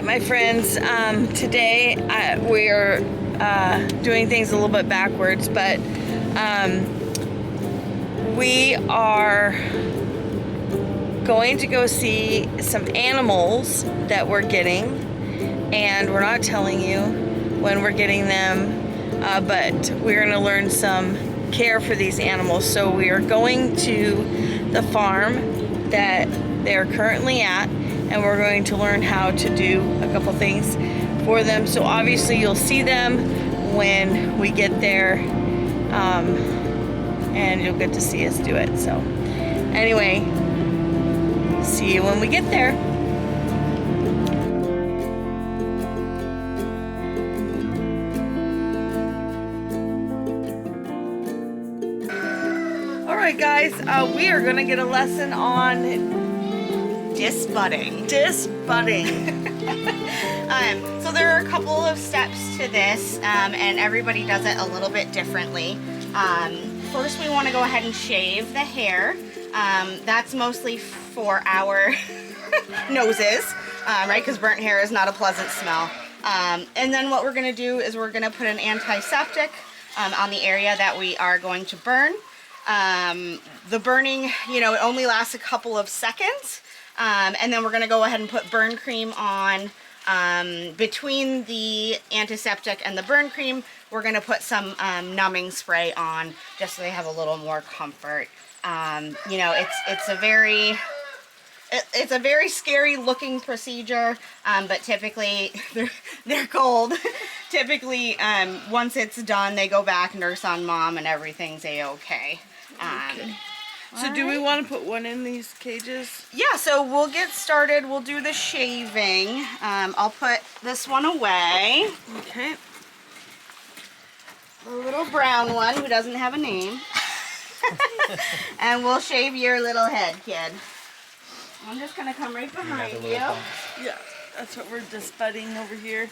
right, my friends, today we're doing things a little bit backwards, but we are going to go see some animals that we're getting, and we're not telling you when we're getting them, but we're going to learn some care for these animals. So we are going to the farm that they're currently at, and we're going to learn how to do a couple things for them. So obviously you'll see them when we get there, and you'll get to see us do it. So anyway, see you when we get there. All right, guys, we are gonna get a lesson on Disbudding. Disbudding. So there are a couple of steps to this, and everybody does it a little bit differently. First, we want to go ahead and shave the hair. That's mostly for our noses, right? Because burnt hair is not a pleasant smell. And then what we're going to do is we're going to put an antiseptic on the area that we are going to burn. The burning, it only lasts a couple of seconds. And then we're going to go ahead and put burn cream on. Between the antiseptic and the burn cream, we're going to put some numbing spray on, just so they have a little more comfort. It's a very scary looking procedure, but typically they're cold. Typically, once it's done, they go back, nurse on mom, and everything's a-okay. Okay. So do we want to put one in these cages? Yeah, so we'll get started. We'll do the shaving. I'll put this one away. Okay. The little brown one who doesn't have a name. And we'll shave your little head, kid. I'm just going to come right behind you. Yeah, that's what we're disbudding over here.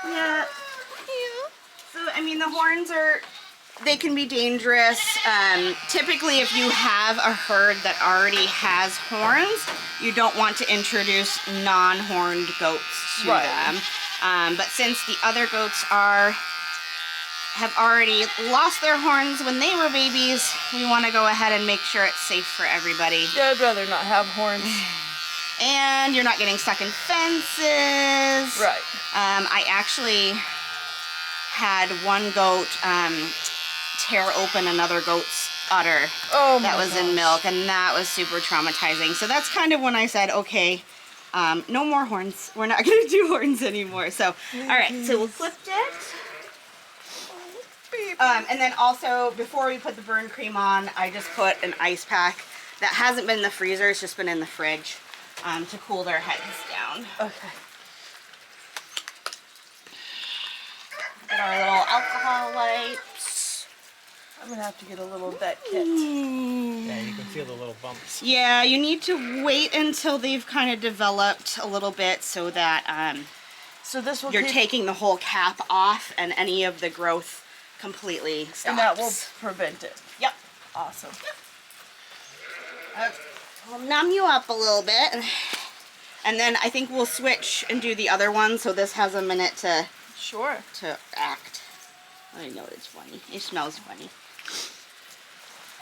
Yeah. So, the horns they can be dangerous. Typically, if you have a herd that already has horns, you don't want to introduce non-horned goats to them. But since the other goats have already lost their horns when they were babies, we want to go ahead and make sure it's safe for everybody. Yeah, I'd rather not have horns. And you're not getting stuck in fences. Right. I actually had one goat tear open another goat's udder that was in milk, and that was super traumatizing. So that's kind of when I said, okay, no more horns. We're not going to do horns anymore. So, all right, so we'll clip it. And then also, before we put the burn cream on, I just put an ice pack that hasn't been in the freezer. It's just been in the fridge to cool their heads down. Okay. Get our little alcohol wipes. I'm going to have to get a little vet kit. Yeah, you can feel the little bumps. Yeah, you need to wait until they've kind of developed a little bit so that so this will you're taking the whole cap off and any of the growth completely stops. And that will prevent it. Yep. Awesome. We'll numb you up a little bit. And then I think we'll switch and do the other one, so this has a minute to act. I know it's funny. It smells funny.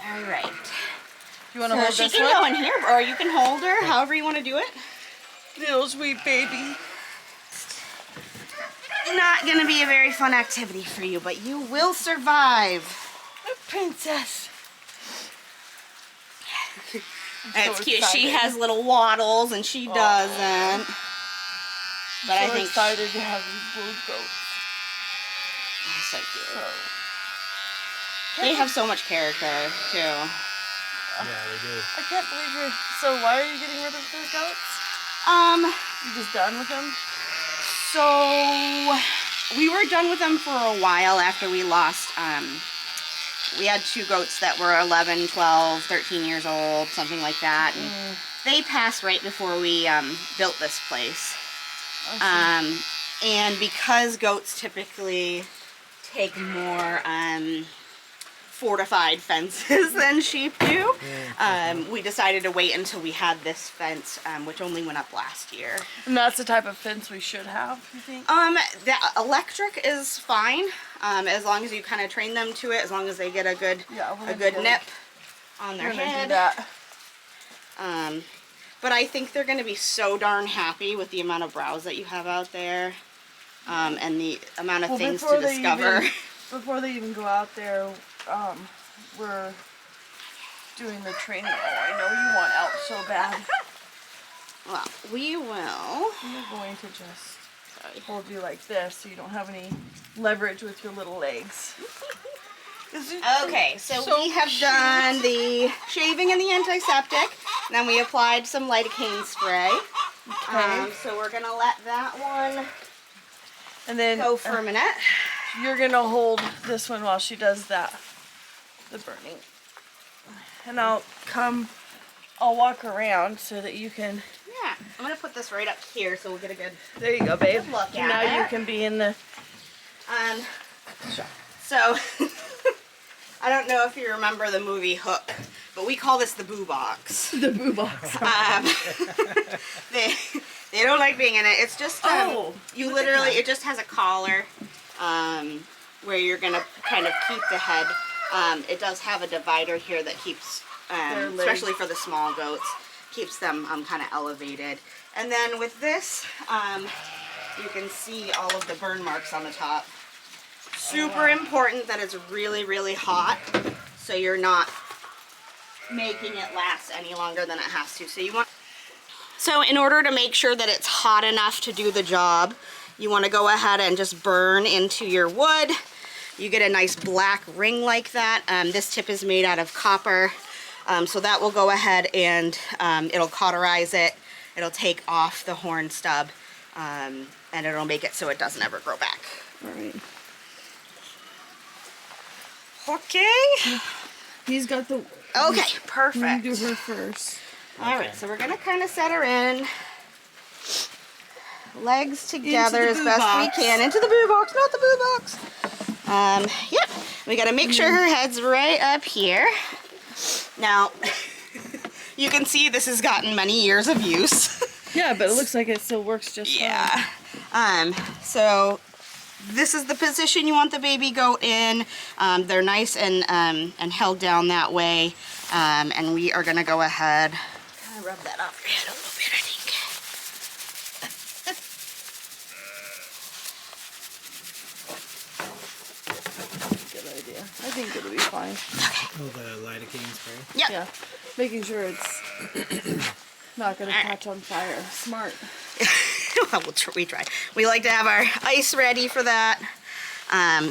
All right. You want to hold she this can one? go in here, or you can hold her, however you want to do it. Little sweet baby. Not going to be a very fun activity for you, but you will survive. A princess. It's so cute. excited. She has little waddles, and she doesn't. But I'm I so think excited to have these little goats. so cute. So, They have so much character, too. Yeah, they do. I can't believe you're... So why are you getting rid of the goats? You just done with them? So we were done with them for a while after we lost, we had two goats that were 11, 12, 13 years old, something like that. And they passed right before we built this place. And because goats typically take more fortified fences than sheep do. We decided to wait until we had this fence, which only went up last year. And that's the type of fence we should have, you think? The electric is fine, as long as you kind of train them to it, as long as they get a good nip on their head. Do that. But I think they're going to be so darn happy with the amount of browse that you have out there, and the amount of things to discover. Before they even go out there, we're doing the training. Oh, I know you want out so bad. Well, we will. I'm going to just hold you like this so you don't have any leverage with your little legs. Okay, so we have done the shaving and the antiseptic. Then we applied some lidocaine spray. Okay. So we're gonna let that one And then go for a minute. you're gonna hold this one while she does that, the burning. And I'll walk around so that you can. Yeah, I'm gonna put this right up here so we'll get a good. There you go, babe. Good look at Now it. you can be in the. So I don't know if you remember the movie Hook, but we call this the boo box. The boo box. They don't like being in it. It's just you literally it just has a collar where you're gonna kind of keep the head. It does have a divider here that keeps, especially for the small goats, keeps them kind of elevated. And then with this, you can see all of the burn marks on the top. Super important that it's really, really hot, so you're not making it last any longer than it has to. So in order to make sure that it's hot enough to do the job, you want to go ahead and just burn into your wood. You get a nice black ring like that. This tip is made out of copper, so that will go ahead and it'll cauterize it. It'll take off the horn stub, and it'll make it so it doesn't ever grow back. All right. Okay. He's got the. Okay, I'm perfect. gonna do her first. All right, so we're gonna kind of set her in. Legs together as best we can. Into the boo box, not the boo box. Yep. We gotta make sure her head's right up here. Now, you can see this has gotten many years of use. Yeah, but it looks like it still works just fine. Yeah. So this is the position you want the baby goat in. They're nice and held down that way. And we are gonna go ahead, kind of rub that off your head a little bit, I think. Good idea. I think it'll be fine. Oh, the lidocaine spray. Yep. Yeah. Making sure it's not gonna catch on fire. Smart. Well, we try. We like to have our ice ready for that.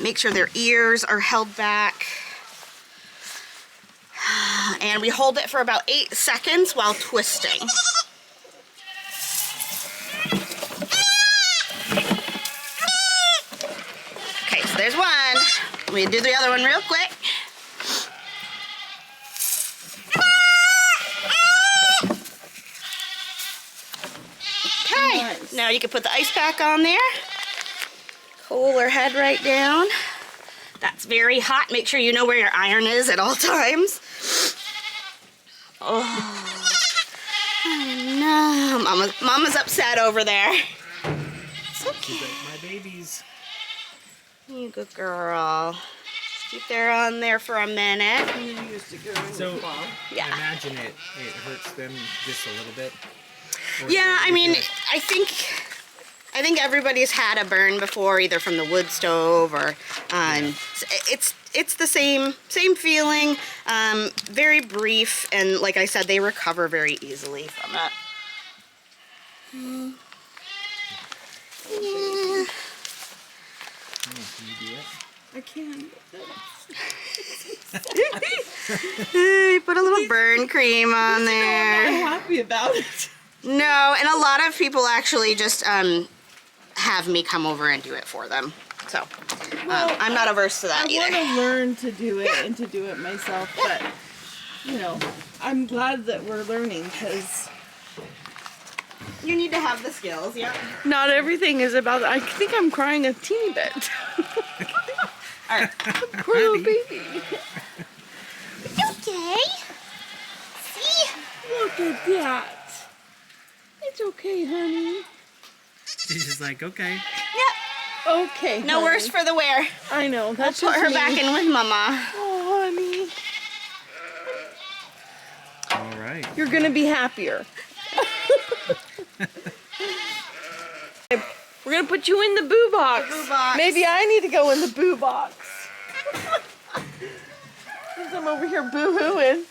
Make sure their ears are held back. And we hold it for about 8 seconds while twisting. Okay, so there's one. We do the other one real quick. Okay, Nice. now you can put the ice pack on there. Cool her head right down. That's very hot. Make sure you know where your iron is at all times. Oh, no. Mama's upset over there. It's okay. Keep it, my babies. You good girl. Keep her on there for a minute. So, Yeah. I imagine it hurts them just a little bit. Or Yeah, is it I mean, good? I think everybody's had a burn before, either from the wood stove or it's the same feeling, very brief, and like I said, they recover very easily from it. Yeah. Can you do it? I can't. You put a little burn cream on there. I'm happy about it. No, and a lot of people actually just have me come over and do it for them. So I'm not averse to that I either. want to learn to do it and to do it myself, but you know, I'm glad that we're learning because You need to have the skills, yeah. not everything is about. I think I'm crying a teeny bit. All right. Poor little baby. Look at that. It's okay, honey. She's just like, okay. Yep. Okay, No worse for the wear. I know. I'll That's put just her me. back in with Mama. Oh, honey. All right. You're going to be happier. We're going to put you in the boo box. The boo box. Maybe I need to go in the boo box. Since I'm over here boo-hooing.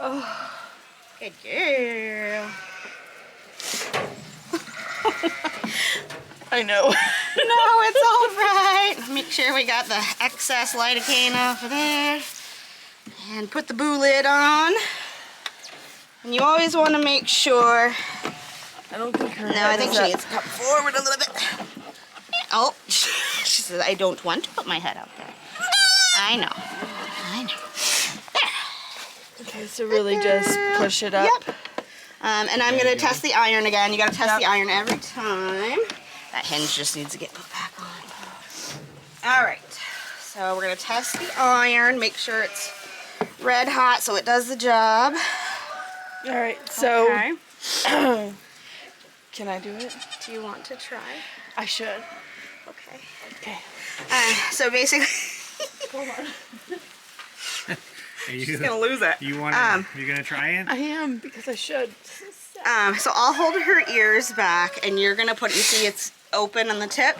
Oh. Good girl. I know. No, it's all right. Make sure we got the excess lidocaine off of there. And put the boo lid on. And you always want to make sure. I don't think her No, head I think is she up. needs to come forward a little bit. Oh, she says, I don't want to put my head out there. I know. I know. There. Okay, so really just push it up. Yep. And I'm going to test the iron again. You got to test the iron every time. That hinge just needs to get put back on. All right. So we're going to test the iron. Make sure it's red hot so it does the job. All right, so Okay. can I do it? Do you want to try? I should. Okay. Okay. So basically, Hold on. Are you she's gonna lose it. You want to? You gonna try it? I am because I should. So I'll hold her ears back, and you're gonna put. You see, it's open on the tip.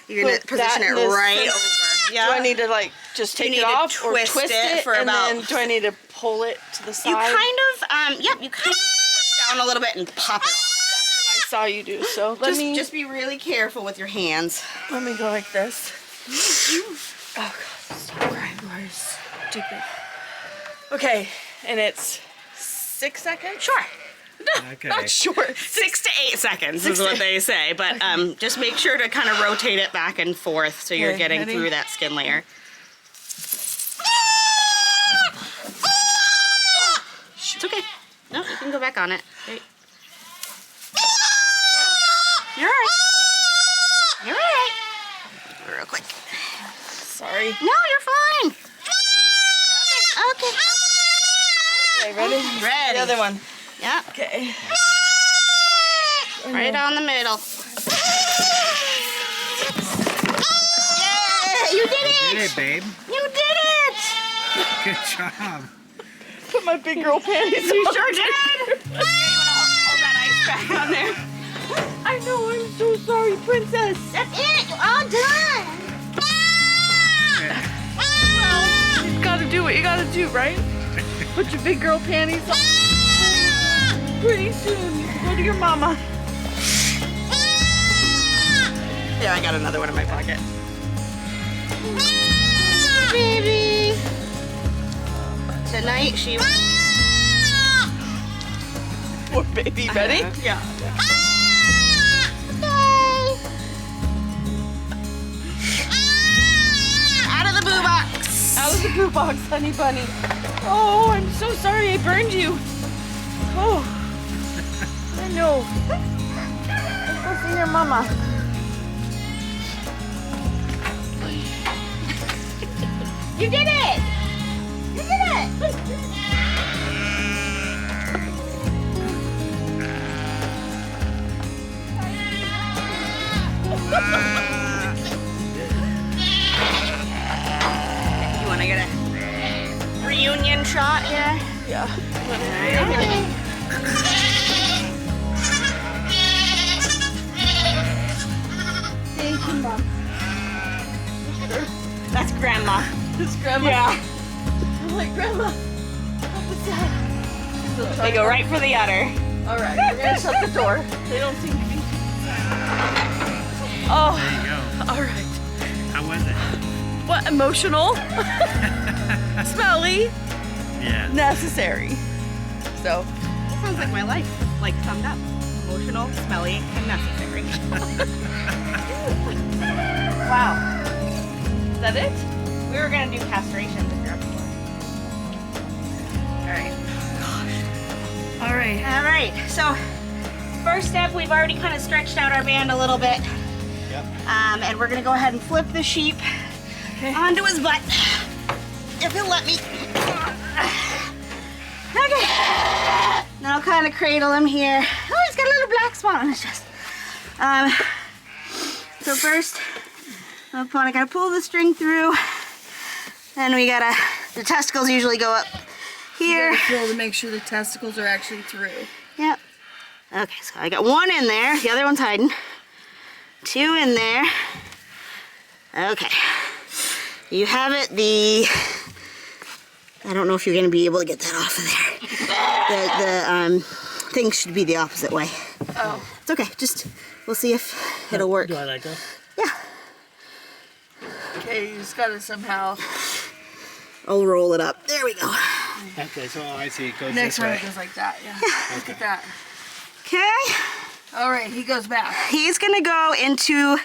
You're gonna Put position that it in this right thing. over. Do I need to like just take need it to off or twist twist it it for and about- then do I need to pull it to the side? You kind of, yep. You kind of push down a little bit and pop it off. That's what I saw you do. So Just be really careful with your hands. let me go like this. Oh God, stop crying, you are stupid. Okay, and it's 6 seconds. Sure. Okay. Not short. 6 to 8 seconds is 6 to what they say, but just make sure to kind of rotate it back and forth so you're Okay, getting ready? through that skin layer. It's okay. No, you can go back on it. Great. You're alright. You're alright. Real quick. Sorry. No, you're fine. Okay. Okay, ready? Ready. The other one. Yeah. Okay. Right on the middle. Yeah, you did You did it. it, babe. You did it. Good job. Put my big girl panties You on. sure did. You want to hold that ice pack on there? I know, I'm so sorry, princess. That's it. You're all done. You gotta do what you gotta do, right? Put your big girl panties on. Pretty soon, you can go to your mama. Yeah, I got another one in my pocket. Baby. Tonight she. What, baby? Ready? Yeah. Out of the boo box. Out of the boo box, honey bunny. Oh, I'm so sorry I burned you. Oh, I know. Let's go see your mama. You did it! You did it! You want to get a reunion shot here? Yeah. Thank you, Mom. That's Grandma. This grandma. Yeah. I'm like, Grandma, help us out. They go right for the udder. All right, we're gonna shut the door. They don't seem to be. Oh, There you go. all right. How was it? What, emotional? Smelly? Yeah. Necessary. So, That sounds like my life, like summed up. Emotional, smelly, and necessary. Wow. is that it? We were gonna do castrations if you're up for it. Alright. All right. Alright, so first step, we've already kind of stretched out our band a little bit. Yep. And we're gonna go ahead and flip the sheep onto his butt. If he'll let me. Okay. Now kind of cradle him here. Oh, he's got a little black spot on his chest. So first, I gotta pull the string through. Then the testicles usually go up here. You gotta feel to make sure the testicles are actually through. Yep. Okay, so I got one in there. The other one's hiding. Two in there. Okay. You have it. I don't know if you're gonna be able to get that off of there. The thing should be the opposite way. Oh. It's okay. We'll see if it'll work. Do I let go? Yeah. Okay, you just gotta somehow. I'll roll it up. There we go. Okay, so I see it goes Next this one way. it goes like that. Yeah. Look at that. Okay. All right, he goes back. He's gonna go into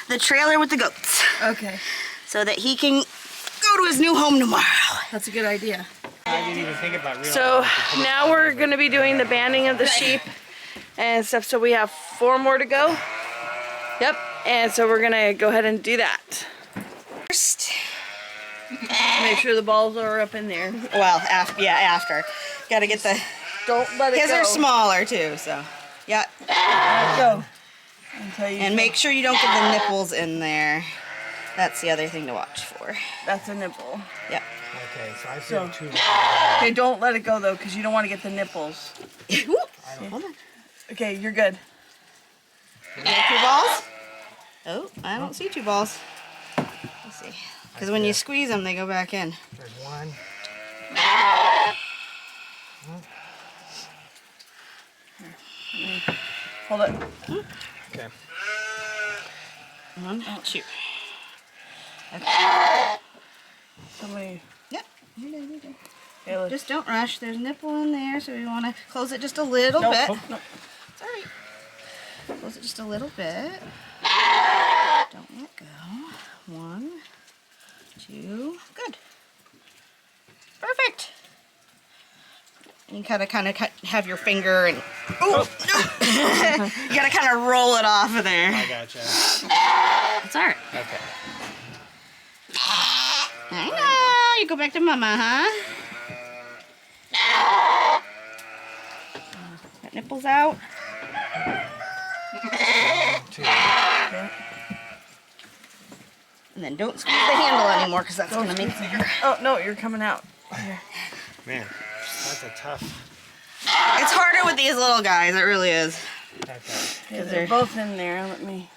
the trailer with the goats Okay, so that he can go to his new home tomorrow. that's a good idea. I didn't even think about real. So now we're gonna be doing the banding of the sheep and stuff. So we have 4 more to go. Yep, and so we're gonna go ahead and do that. First, Make sure the balls are up in there. well, after. Gotta get the. Don't let it His go. are smaller too, so. Yeah. Let it go. Until you And make sure you don't get the nipples in there. That's the other thing to watch for. That's a nipple. Yep. Okay, so I So- feel 2. Okay, don't let it go though, because you don't want to get the nipples. Hold on. Okay, you're good. You got 2 balls? Oh, I don't see 2 balls. Let's see. Because when you squeeze them, they go back in. There's 1. Hold it. Okay. 1, 2. Somebody. Yep. You're good, you're good. Okay, let's. Just don't rush. There's a nipple in there, so we want to close it just a little Nope. bit. Oh, no. Sorry. Close it just a little bit. Don't let go. 1, 2. Good. Perfect. And you kind of have your finger and. Oh! You gotta kind of roll it off of there. I gotcha. It's alright. Okay. I know. You go back to mama, huh? Got nipples out. 2. And then don't squeeze the handle anymore because that's gonna make it bigger. Oh no, you're coming out. Here. Man, that's a tough. It's harder with these little guys, it really is. Okay. Okay, they're both in there. Let me.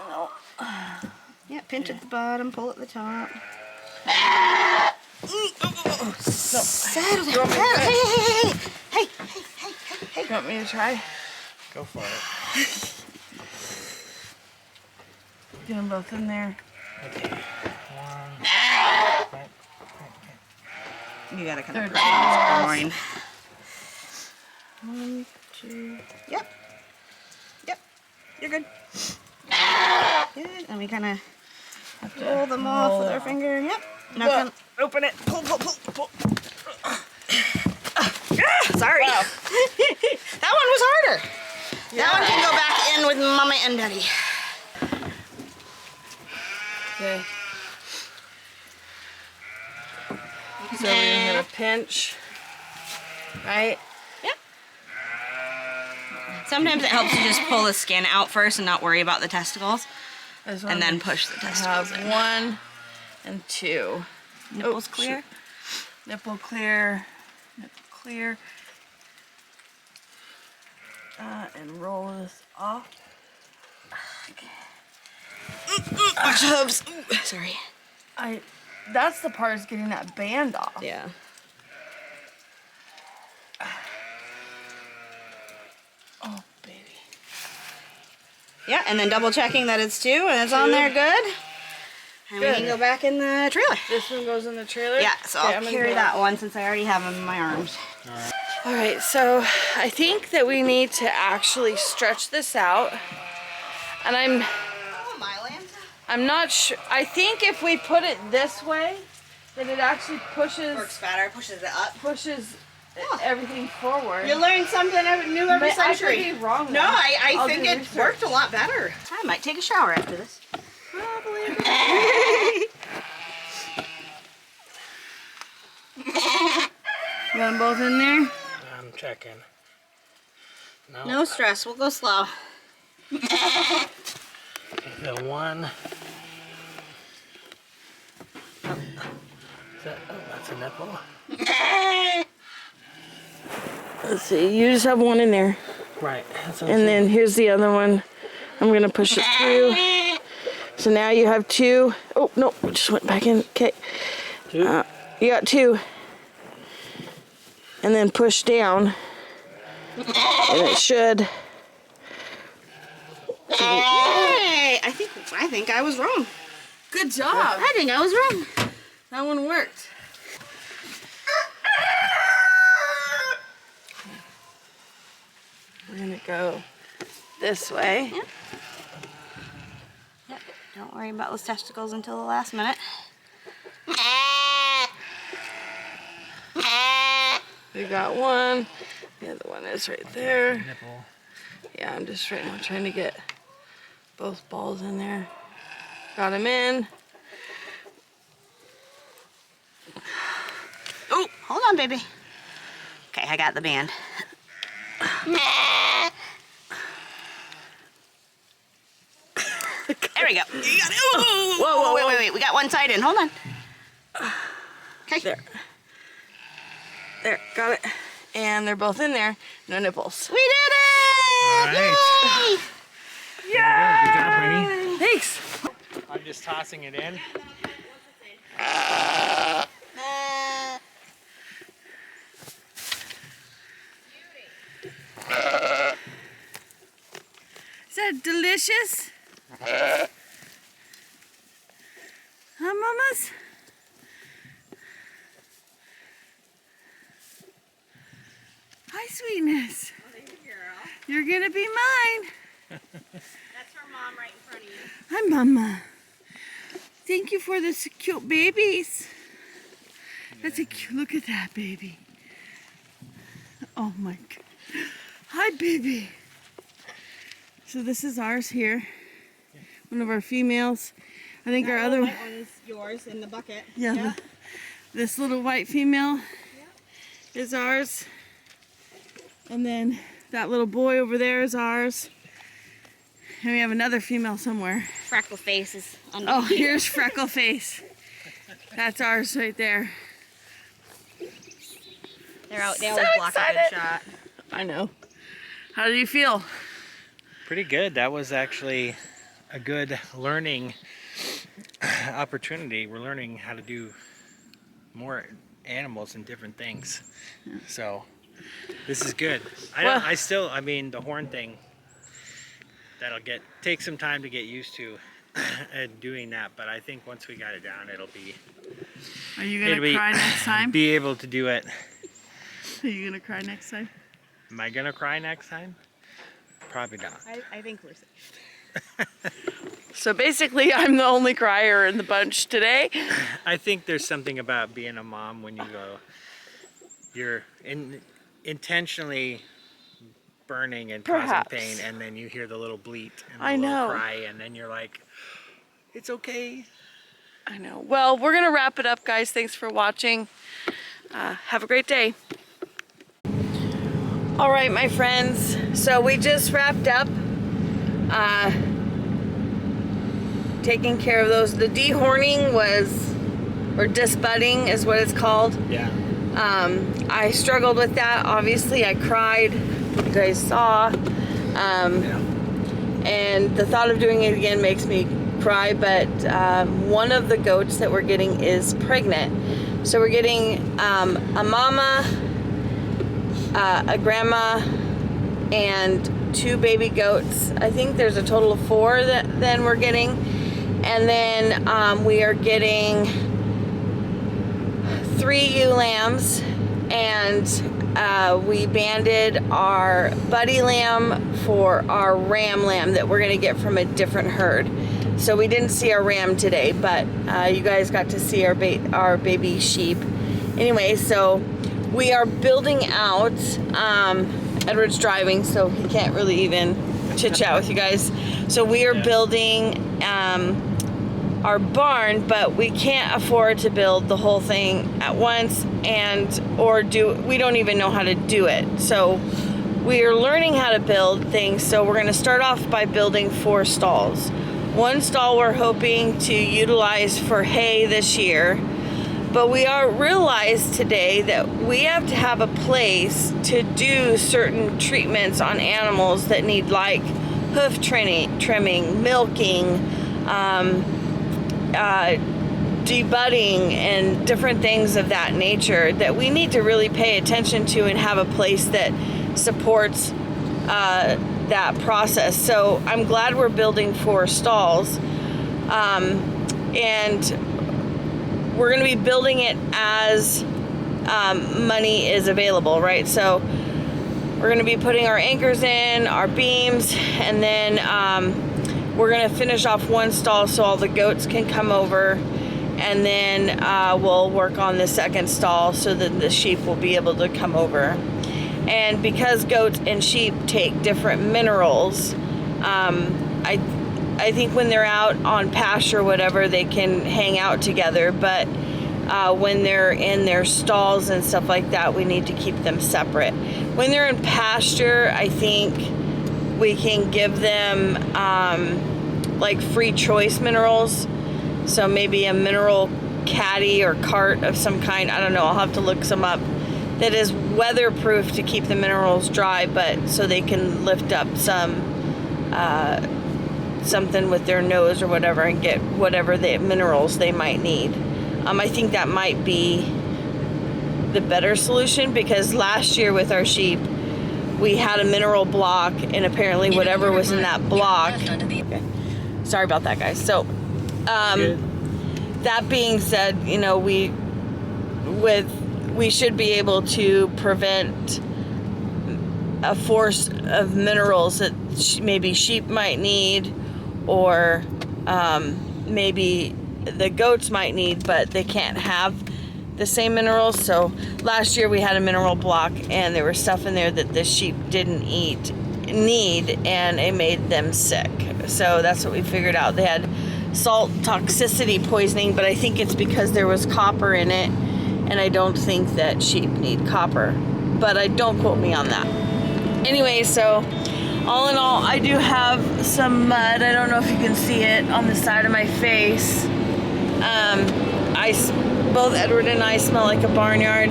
No. Yeah, pinch at the bottom, pull at the top. Settle down. Hey. You want me to try? Go for it. Get them both in there. Okay. 1. You gotta kind of Third press on this groin. 1, 2. Yep. You're good. Good. And we kind of roll them off with our finger. Yep. Now Look. kind of open it. Pull. Sorry. Wow. That one was harder. That one can go back in with Mama and Daddy. Okay. So we're gonna pinch, right? Yep. Sometimes it helps to just pull the skin out first and not worry about the testicles, and then push the testicles have in. 1 and 2. Nipples Oh, clear. shoot. Nipple clear. Nipple clear. And roll this off. Watch the hooves. Ooh, sorry. That's the part is getting that band off. Yeah. Oh, baby. Yeah, and then double checking that it's 2 and it's on there good. And we Good. can go back in the trailer. This one goes in the trailer? Yeah, so Okay, I'll I'm gonna carry go. that one since I already have them in my arms. All right, so I think that we need to actually stretch this out. And Oh, my land. I'm not sure. I think if we put it this way, then it actually pushes better, pushes it up. everything forward. You learn something new every But I century. could be wrong. No, though. I I'll think do it research. worked a lot better. I might take a shower after this. Probably. You want them both in there? I'm checking. No stress. We'll go slow. The one. Oh, that's a nipple. Let's see. You just have one in there. Right. And then here's the other one. I'm gonna push it through. So now you have two. Oh no, it just went back in. Okay. Two. You got two. And then push down. And it should. Hey, I think I was wrong. Good job. I think I was wrong. That one worked. We're gonna go this way. Yep. Yep. Don't worry about those testicles until the last minute. We got one. The other one is right there. Nipple. Yeah, I'm just right now trying to get both balls in there. Got them in. Oh, hold on, baby. Okay, I got the band. There we go. You got it. Ooh. Whoa, whoa, Wait. We got one side in. Hold on. Okay. There, got it. And they're both in there. No nipples. We did it! All right. Yay! Good job, honey. Thanks. I'm just tossing it in. Is that delicious? Huh, mamas? Hi, sweetness. You're gonna be mine. That's her mom right in front of you. Hi, mama. Thank you for the cute babies. That's a cute, look at that baby. Oh my God. Hi, baby. So this is ours here. One of our females. I think our other one is yours in the bucket. yeah. This little white female is ours. And then that little boy over there is ours. And we have another female somewhere. Freckle face is under. Oh, here's Freckle Face. That's ours right there. They're out. They So always block a excited. good shot. I know. How do you feel? Pretty good. That was actually a good learning opportunity. We're learning how to do more animals and different things. So this is good. I mean, the horn thing, take some time to get used to and doing that, but I think once we got it down, it'll be. Are you gonna cry next time? Be able to do it. Are you gonna cry next time? Am I gonna cry next time? Probably not. I think we're safe. So basically, I'm the only crier in the bunch today. I think there's something about being a mom when you're intentionally burning and causing Perhaps. pain, and then you hear the little bleat and I the little know. cry, and then you're like, it's okay. I know. Well, we're gonna wrap it up, guys. Thanks for watching. Have a great day. All right, my friends. So we just wrapped up taking care of those. The dehorning or disbudding is what it's called. Yeah. I struggled with that. Obviously, I cried. You guys saw. And the thought of doing it again makes me cry, but one of the goats that we're getting is pregnant. So we're getting a mama, a grandma, and 2 baby goats. I think there's a total of 4 that then we're getting. And then we are getting 3 ewe lambs, and we banded our buddy lamb for our ram lamb that we're gonna get from a different herd. So we didn't see our ram today, but you guys got to see our baby sheep. Anyway, so we are building out. Edward's driving, so he can't really even chit chat with you guys. So we are building our barn, but we can't afford to build the whole thing at once, we don't even know how to do it. So we are learning how to build things. So we're going to start off by building 4 stalls. One stall we're hoping to utilize for hay this year, but we realized today that we have to have a place to do certain treatments on animals that need, like hoof trimming, milking, debudding, and different things of that nature that we need to really pay attention to and have a place that supports that process. So I'm glad we're building 4 stalls, and we're going to be building it as money is available, right? So we're going to be putting our anchors in, our beams, and then we're going to finish off 1 stall so all the goats can come over, and then we'll work on the 2nd stall so that the sheep will be able to come over. And because goats and sheep take different minerals, I think when they're out on pasture or whatever, they can hang out together, but when they're in their stalls and stuff like that, we need to keep them separate. When they're in pasture, I think we can give them like free choice minerals. So maybe a mineral caddy or cart of some kind. I don't know. I'll have to look some up. That is weatherproof to keep the minerals dry, but so they can lift up some something with their nose or whatever and get whatever the minerals they might need. I think that might be the better solution, because last year with our sheep, we had a mineral block, and apparently whatever was in that block. Okay. Sorry about that, guys. So, that being said, you know, we should be able to prevent a force of minerals that maybe sheep might need, or maybe the goats might need, but they can't have the same minerals. So last year we had a mineral block, and there was stuff in there that the sheep didn't need, and it made them sick. So that's what we figured out. They had salt toxicity poisoning, but I think it's because there was copper in it, and I don't think that sheep need copper, but don't quote me on that. Anyway, so all in all, I do have some mud. I don't know if you can see it on the side of my face. Both Edward and I smell like a barnyard.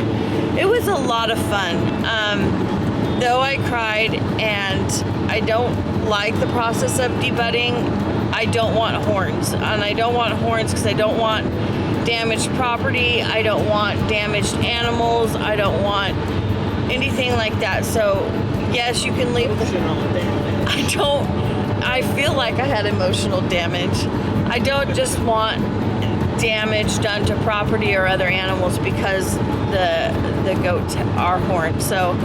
It was a lot of fun. Though I cried, and I don't like the process of debudding, I don't want horns. And I don't want horns because I don't want damaged property. I don't want damaged animals. I don't want anything like that. So yes, you can leave. I feel like I had emotional damage. I don't just want damage done to property or other animals because the goats are horned. So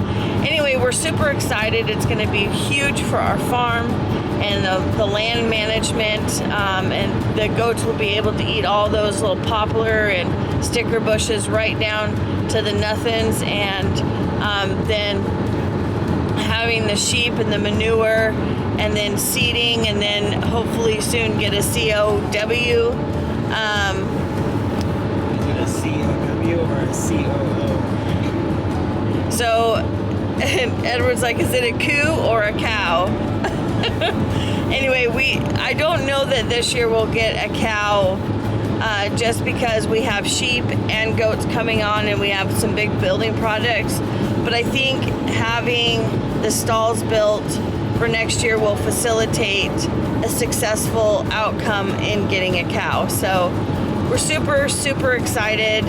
anyway, we're super excited. It's going to be huge for our farm and the land management, and the goats will be able to eat all those little poplar and sticker bushes right down to the nothings, and then having the sheep and the manure, and then seeding, and then hopefully soon get a COW. Is it a COW or a COO? So Edward's like, is it a coo or a cow? Anyway, I don't know that this year we'll get a cow, just because we have sheep and goats coming on, and we have some big building projects. But I think having the stalls built for next year will facilitate a successful outcome in getting a cow. So we're super, super excited.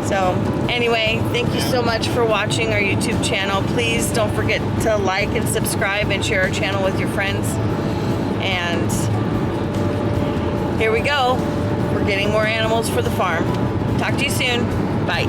So anyway, thank you so much for watching our YouTube channel. Please don't forget to like and subscribe and share our channel with your friends. And here we go. We're getting more animals for the farm. Talk to you soon. Bye.